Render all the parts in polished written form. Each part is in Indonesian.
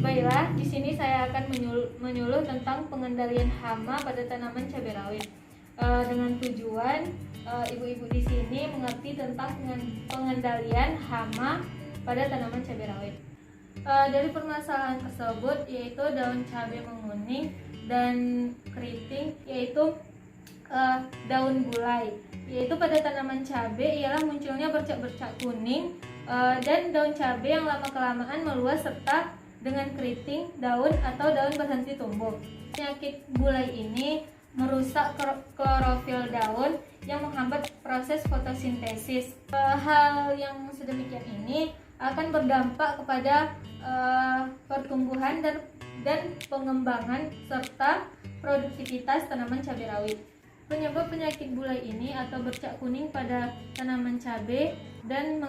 Baiklah, di sini saya akan menyuluh tentang pengendalian hama pada tanaman cabai rawit. Dengan tujuan ibu-ibu di sini mengerti tentang pengendalian hama pada tanaman cabai rawit. Dari permasalahan tersebut yaitu daun cabai menguning dan keriting, yaitu daun gulai, yaitu pada tanaman cabai ialah munculnya bercak-bercak kuning dan daun cabai yang lama-kelamaan meluas serta dengan keriting daun atau daun berhenti tumbuh. Penyakit gulai ini merusak klorofil daun yang menghambat proses fotosintesis. Hal yang sedemikian ini akan berdampak kepada pertumbuhan dan pengembangan serta produktivitas tanaman cabai rawit. Penyebab penyakit gulai ini atau bercak kuning pada tanaman cabai dan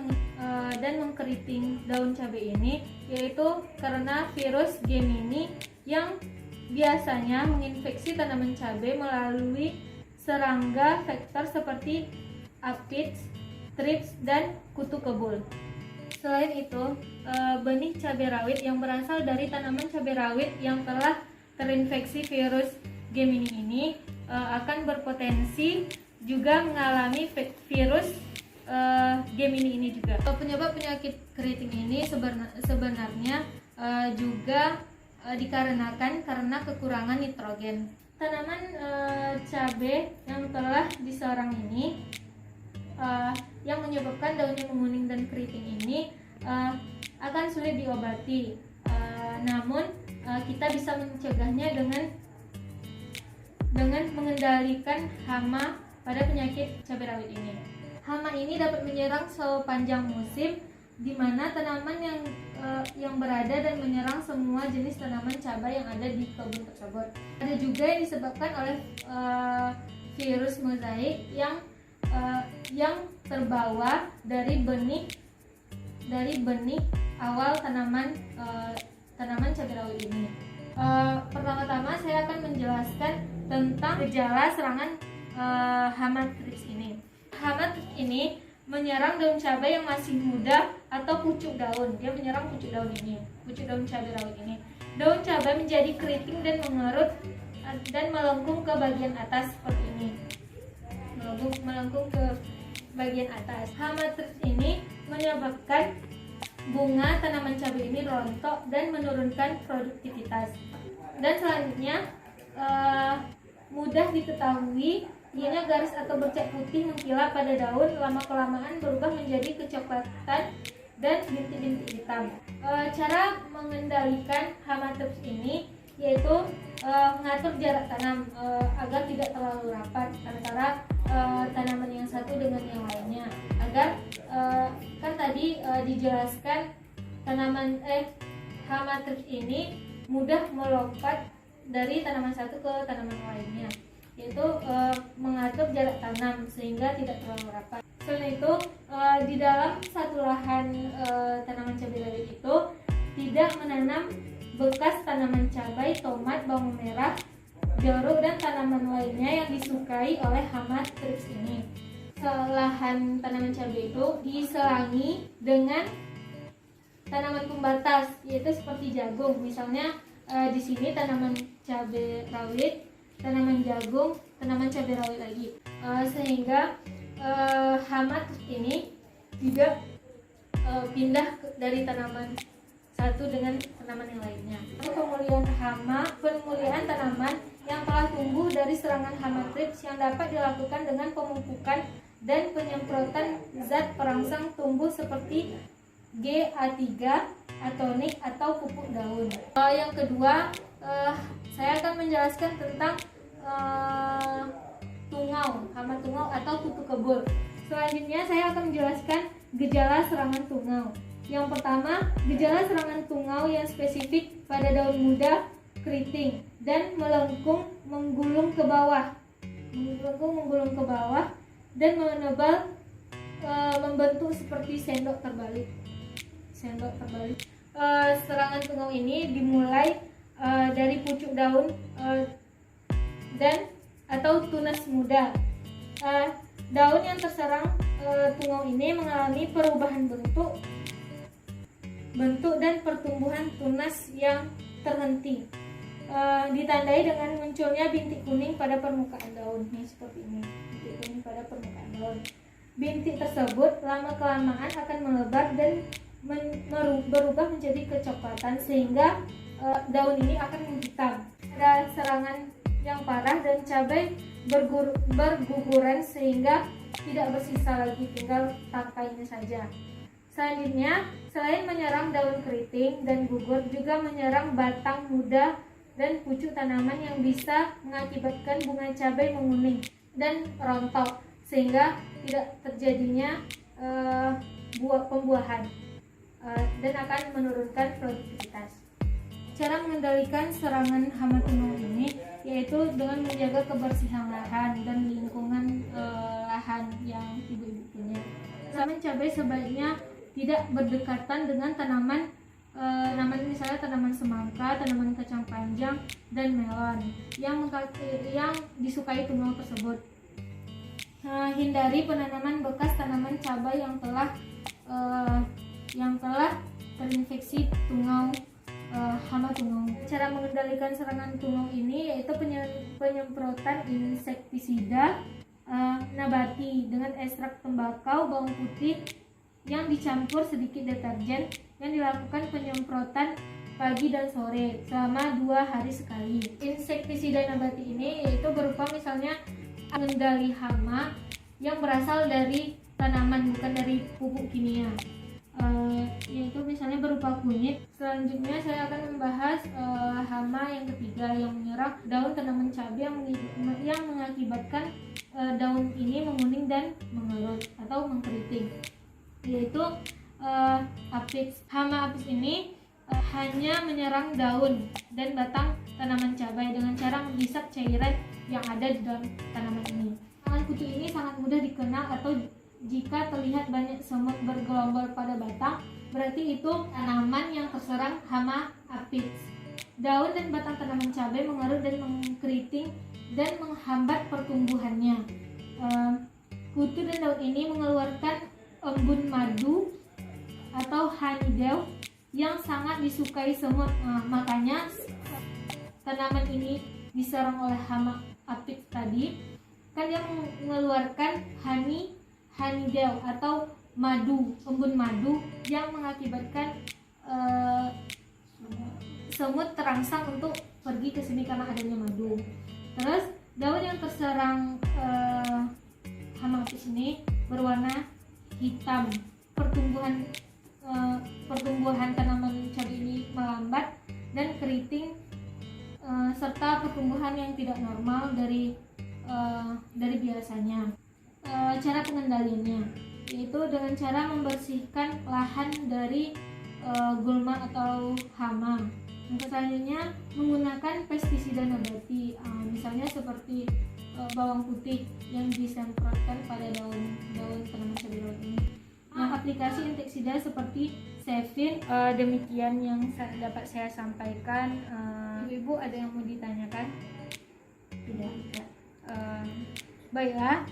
mengkeriting daun cabai ini yaitu karena virus Gemini yang biasanya menginfeksi tanaman cabai melalui serangga vektor seperti aphids, thrips, dan kutu kebul. Selain itu, benih cabai rawit yang berasal dari tanaman cabai rawit yang telah terinfeksi virus Gemini ini akan berpotensi juga mengalami virus Gemini ini juga. Penyebab penyakit keriting ini sebenarnya juga dikarenakan karena kekurangan nitrogen. Tanaman cabai yang telah diserang ini yang menyebabkan daunnya menguning dan keriting ini akan sulit diobati. Namun kita bisa mencegahnya dengan mengendalikan hama pada penyakit cabai rawit ini. Hama ini dapat menyerang sepanjang musim, di mana tanaman yang berada dan menyerang semua jenis tanaman cabai yang ada di kebun tersebut. Ada juga yang disebabkan oleh virus mozaik yang terbawa dari benih awal tanaman cabai rawit ini. Pertama-tama saya akan menjelaskan tentang gejala serangan hama thrips ini. Hama thrips ini menyerang daun cabai yang masih muda atau pucuk daun. Dia menyerang pucuk daun cabai rawit ini. Daun cabai menjadi keriting dan mengerut dan melengkung ke bagian atas seperti ini. Melengkung ke bagian atas. Hama thrips ini menyebabkan bunga tanaman cabai ini rontok dan menurunkan produktivitas. Dan selanjutnya mudah diketahui, ianya garis atau bercak putih mengkilap pada daun, lama-kelamaan berubah menjadi kecoklatan dan bintik-bintik hitam. Cara mengendalikan hama thrips ini yaitu mengatur jarak tanam agar tidak terlalu rapat antara tanaman yang satu dengan yang lainnya, agar kan tadi dijelaskan hama thrips ini mudah melompat dari tanaman satu ke tanaman lainnya, yaitu mengatur jarak tanam sehingga tidak terlalu rapat. Selain itu, di dalam satu lahan tanaman cabai rawit itu tidak menanam bekas tanaman cabai, tomat, bawang merah, jeruk, dan tanaman lainnya yang disukai oleh hama thrips ini. Lahan tanaman cabai itu diselangi dengan tanaman pembatas, yaitu seperti jagung. Misalnya di sini tanaman cabai rawit, tanaman jagung, tanaman cabai rawit lagi, sehingga hama thrips ini tidak pindah dari tanaman satu dengan tanaman yang lainnya. Pemulihan tanaman yang telah tumbuh dari serangan hama thrips yang dapat dilakukan dengan pemupukan dan penyemprotan zat perangsang tumbuh seperti GA3, atonik, atau pupuk daun. Yang kedua, saya akan menjelaskan tentang hama tungau atau kutu kebul. Selanjutnya saya akan menjelaskan gejala serangan tungau. Yang pertama, gejala serangan tungau yang spesifik pada daun muda, keriting, dan melengkung menggulung ke bawah, dan menebal, membentuk seperti sendok terbalik. Serangan tungau ini dimulai dari pucuk daun atau tunas muda. Daun yang terserang tungau ini mengalami perubahan bentuk bentuk dan pertumbuhan tunas yang terhenti. Ditandai dengan munculnya bintik kuning pada permukaan daun. Nih seperti ini, bintik kuning pada permukaan daun. Bintik tersebut lama-kelamaan akan melebar dan berubah menjadi kecoklatan sehingga daun ini akan menghitam. Ada serangan yang parah dan cabai berguguran sehingga tidak bersisa lagi, tinggal tangkainya saja. Selanjutnya, selain menyerang daun keriting dan gugur, juga menyerang batang muda dan pucuk tanaman yang bisa mengakibatkan bunga cabai menguning dan rontok sehingga tidak terjadinya pembuahan dan akan menurunkan produktivitas. Cara mengendalikan serangan hama tunau ini yaitu dengan menjaga kebersihan lahan dan lingkungan lahan yang ibu-ibu punya. Tanaman cabai sebaiknya tidak berdekatan dengan tanaman misalnya tanaman semangka, tanaman kacang panjang, dan melon yang disukai tunau tersebut. Hindari penanaman bekas tanaman cabai yang telah terinfeksi hama tunau. Cara mengendalikan serangan tunau ini yaitu penyemprotan insektisida nabati dengan ekstrak tembakau, bawang putih yang dicampur sedikit deterjen yang dilakukan penyemprotan pagi dan sore selama 2 hari sekali. Insektisida nabati ini yaitu berupa misalnya pengendali hama yang berasal dari tanaman, bukan dari pupuk kimia, yaitu misalnya berupa kunyit. Selanjutnya saya akan membahas hama yang ketiga yang menyerang daun tanaman cabai yang mengakibatkan daun ini menguning dan mengerut atau mengkeriting, yaitu apis. Hama apis ini hanya menyerang daun dan batang tanaman cabai dengan cara menghisap cairan yang ada di dalam tanaman ini. Serangan kutu ini sangat mudah dikenal, atau jika terlihat banyak semut bergelombol pada batang, berarti itu tanaman yang terserang hama apis. Daun dan batang tanaman cabai mengerut dan mengkeriting dan menghambat pertumbuhannya. Kutu dan daun ini mengeluarkan embun madu atau honeydew yang sangat disukai semut. Makanya tanaman ini diserang oleh hama apis tadi, kan dia mengeluarkan honeydew atau madu, embun madu yang mengakibatkan semut terangsang untuk pergi ke sini karena adanya madu. Terus daun yang terserang hama apis ini berwarna hitam. Pertumbuhan tanaman cabai ini melambat dan keriting, serta pertumbuhan yang tidak normal dari biasanya. Cara pengendaliannya yaitu dengan cara membersihkan lahan dari gulma atau hama. Yang selanjutnya menggunakan pestisida nabati, misalnya seperti bawang putih yang disemprotkan pada daun tanaman cabai rawit ini. Aplikasi insektisida seperti Sevin. Demikian yang dapat saya sampaikan. Ibu ada yang mau ditanyakan? Tidak. Baiklah.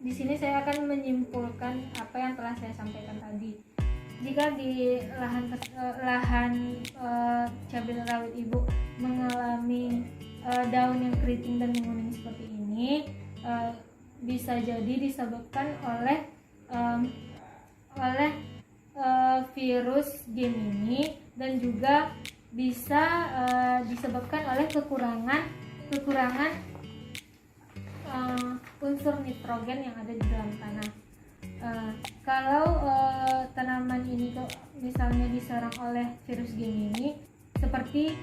Di sini saya akan menyimpulkan apa yang telah saya sampaikan tadi. Jika di lahan cabai rawit ibu mengalami daun yang keriting dan menguning seperti ini, bisa jadi disebabkan oleh virus Gemini, dan juga bisa disebabkan oleh kekurangan unsur nitrogen yang ada di dalam tanah. Kalau tanaman ini misalnya diserang oleh virus Gemini seperti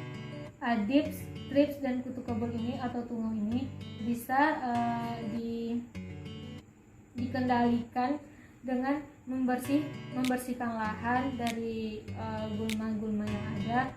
Aedes, thrips, dan kutu kebul ini atau tungau ini, bisa dikendalikan dengan membersihkan lahan dari gulma-gulma yang ada,